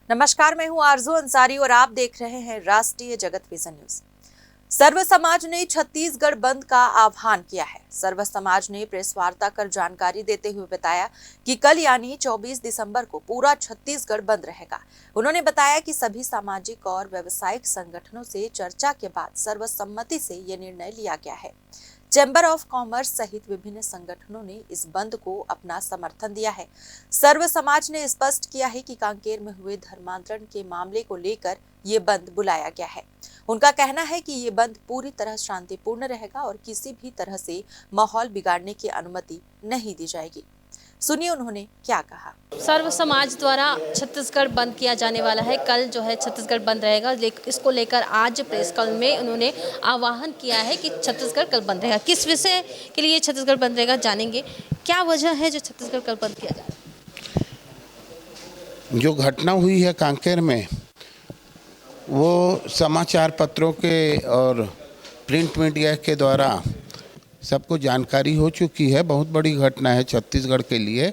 नमस्कार, मैं हूं आरजू अंसारी और आप देख रहे हैं राष्ट्रीय जगत विजन न्यूज। सर्व समाज ने छत्तीसगढ़ बंद का आह्वान किया है। सर्व समाज ने प्रेस वार्ता कर जानकारी देते हुए बताया कि कल यानी 24 दिसंबर को पूरा छत्तीसगढ़ बंद रहेगा। उन्होंने बताया कि सभी सामाजिक और व्यावसायिक संगठनों से चर्चा के बाद सर्वसम्मति से ये निर्णय लिया गया है। चैम्बर ऑफ कॉमर्स सहित विभिन्न संगठनों ने इस बंद को अपना समर्थन दिया है। सर्व समाज ने स्पष्ट किया है कि कांकेर में हुए धर्मांतरण के मामले को लेकर ये बंद बुलाया गया है। उनका कहना है कि ये बंद पूरी तरह शांतिपूर्ण रहेगा और किसी भी तरह से माहौल बिगाड़ने की अनुमति नहीं दी जाएगी। सुनिए उन्होंने क्या कहा। सर्व समाज द्वारा छत्तीसगढ़ बंद किया जाने वाला है। कल जो है छत्तीसगढ़ बंद रहेगा। इसको लेकर आज प्रेस कॉल में उन्होंने आह्वान किया है कि छत्तीसगढ़ कल बंद रहेगा। किस विषय के लिए छत्तीसगढ़ बंद रहेगा जानेंगे। क्या वजह है जो छत्तीसगढ़ कल बंद किया जा रहा है? जो घटना हुई है कांकेर में, वो समाचार पत्रों के और प्रिंट मीडिया के द्वारा सबको जानकारी हो चुकी है। बहुत बड़ी घटना है छत्तीसगढ़ के लिए,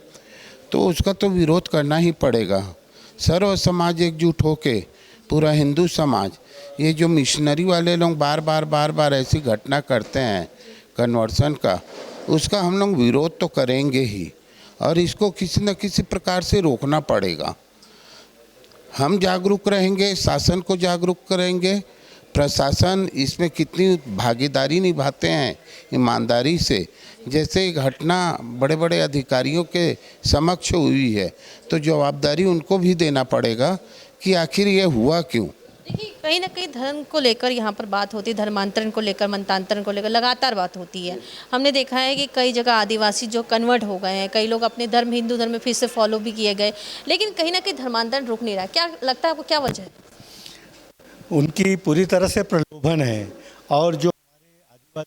तो उसका तो विरोध करना ही पड़ेगा। सर्व समाज एकजुट होके, पूरा हिंदू समाज, ये जो मिशनरी वाले लोग बार बार ऐसी घटना करते हैं कन्वर्सन का, उसका हम लोग विरोध तो करेंगे ही और इसको किसी न किसी प्रकार से रोकना पड़ेगा। हम जागरूक रहेंगे, शासन को जागरूक करेंगे। प्रशासन इसमें कितनी भागीदारी निभाते हैं ईमानदारी से। जैसे घटना बड़े बड़े अधिकारियों के समक्ष हुई है, तो जवाबदारी उनको भी देना पड़ेगा कि आखिर ये हुआ क्यों। देखिए, कहीं ना कहीं धर्म को लेकर यहाँ पर बात होती है, धर्मांतरण को लेकर, मतांतरण को लेकर लगातार बात होती है। हमने देखा है कि कई जगह आदिवासी जो कन्वर्ट हो गए हैं, कई लोग अपने धर्म हिंदू धर्म में फिर से फॉलो भी किए गए, लेकिन कहीं ना कहीं धर्मांतरण रुक नहीं रहा। क्या लगता है आपको, क्या वजह है? उनकी पूरी तरह से प्रलोभन है। और जो हमारे आदिवासी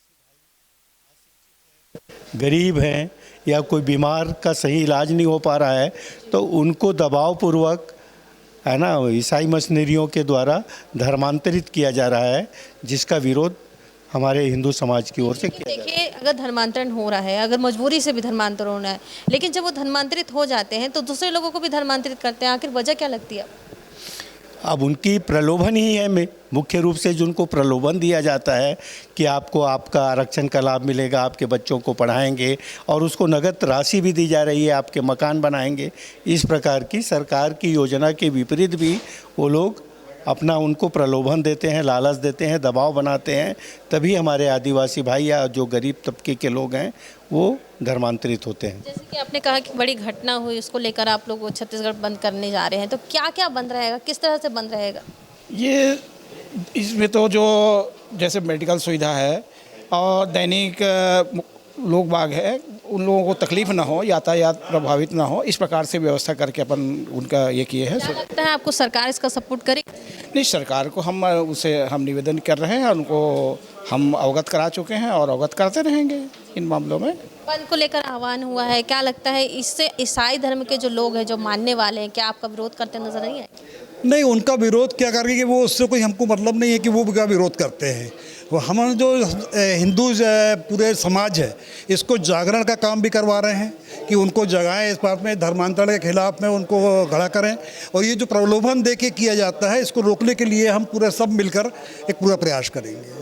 भाई गरीब हैं या कोई बीमार का सही इलाज नहीं हो पा रहा है, तो उनको दबावपूर्वक है ना ईसाई मशीनरियों के द्वारा धर्मांतरित किया जा रहा है, जिसका विरोध हमारे हिंदू समाज की ओर से किया जा रहा है। देखिए, अगर धर्मांतरण हो रहा है, अगर मजबूरी से भी धर्मांतरण होना है, लेकिन जब वो धर्मांतरित हो जाते हैं तो दूसरे लोगों को भी धर्मांतरित करते हैं। आखिर वजह क्या लगती है? अब उनकी प्रलोभन ही है। मुख्य रूप से जो उनको प्रलोभन दिया जाता है कि आपको आपका आरक्षण का लाभ मिलेगा, आपके बच्चों को पढ़ाएंगे और उसको नगद राशि भी दी जा रही है, आपके मकान बनाएंगे। इस प्रकार की सरकार की योजना के विपरीत भी वो लोग अपना उनको प्रलोभन देते हैं, लालच देते हैं, दबाव बनाते हैं। तभी हमारे आदिवासी भाई या जो गरीब तबके के लोग हैं वो धर्मांतरित होते हैं। जैसे कि आपने कहा कि बड़ी घटना हुई, उसको लेकर आप लोग छत्तीसगढ़ बंद करने जा रहे हैं, तो क्या क्या बंद रहेगा, किस तरह से बंद रहेगा? ये इसमें तो जो जैसे मेडिकल सुविधा है और दैनिक लोग बाग है, उन लोगों को तकलीफ ना हो, यातायात प्रभावित ना हो, इस प्रकार से व्यवस्था करके अपन उनका ये किए हैं। क्या लगता है आपको सरकार इसका सपोर्ट करे? नहीं, सरकार को हम निवेदन कर रहे हैं, उनको हम अवगत करा चुके हैं और अवगत करते रहेंगे इन मामलों में। बंद को लेकर आह्वान हुआ है, क्या लगता है इससे ईसाई धर्म के जो लोग हैं, जो मानने वाले हैं, क्या आपका विरोध करते नजर नहीं आए? नहीं, उनका विरोध क्या करेंगे कि वो उससे कोई हमको मतलब नहीं है कि वो क्या विरोध करते हैं। वो हम जो हिंदू पूरे समाज है, इसको जागरण का काम भी करवा रहे हैं कि उनको जगाएं, इस बात में धर्मांतरण के खिलाफ में उनको खड़ा करें। और ये जो प्रलोभन दे के किया जाता है, इसको रोकने के लिए हम पूरे सब मिलकर एक पूरा प्रयास करेंगे।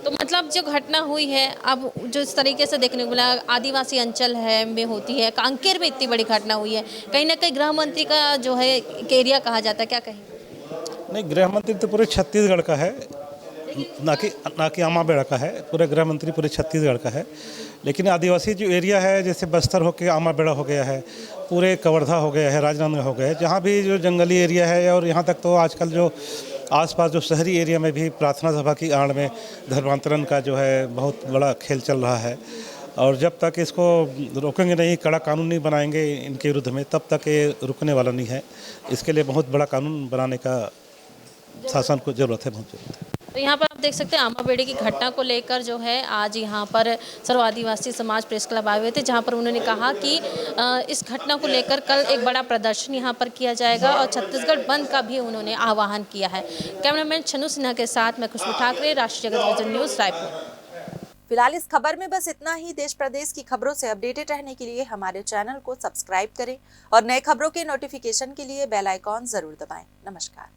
तो मतलब जो घटना हुई है, अब जो इस तरीके से देखने को मिला, आदिवासी अंचल है में होती है, कांकेर में इतनी बड़ी घटना हुई है, कहीं ना कहीं गृह मंत्री का जो है एक एरिया कहा जाता है, क्या कहें? नहीं, गृह मंत्री तो पूरे छत्तीसगढ़ का है, ना कि आमाबेड़ा का है। पूरे गृह मंत्री पूरे छत्तीसगढ़ का है, लेकिन आदिवासी जो एरिया है, जैसे बस्तर हो के आमाबेड़ा हो गया है, पूरे कवर्धा हो गया है, राजनांदगांव हो गया है, जहाँ भी जो जंगली एरिया है, और यहाँ तक तो आजकल जो आसपास जो शहरी एरिया में भी प्रार्थना सभा की आड़ में धर्मांतरण का जो है बहुत बड़ा खेल चल रहा है। और जब तक इसको रोकेंगे नहीं, कड़ा कानून नहीं बनाएंगे इनके विरुद्ध में, तब तक ये रुकने वाला नहीं है। इसके लिए बहुत बड़ा कानून बनाने का शासन को ज़रूरत है, बहुत ज़रूरत है। तो यहाँ पर आप देख सकते हैं आमाबेड़े की घटना को लेकर जो है आज यहाँ पर सर्व आदिवासी समाज प्रेस क्लब आए हुए थे, जहाँ पर उन्होंने कहा कि इस घटना को लेकर कल एक बड़ा प्रदर्शन यहाँ पर किया जाएगा और छत्तीसगढ़ बंद का भी उन्होंने आह्वान किया है। कैमरामैन छनु सिन्हा के साथ मैं खुशबू ठाकरे, राष्ट्रीय जगत विजन न्यूज़, रायपुर। फिलहाल इस खबर में बस इतना ही। देश प्रदेश की खबरों से अपडेटेड रहने के लिए हमारे चैनल को सब्सक्राइब करें और नए खबरों के नोटिफिकेशन के लिए बेल आइकॉन जरूर दबाएं। नमस्कार।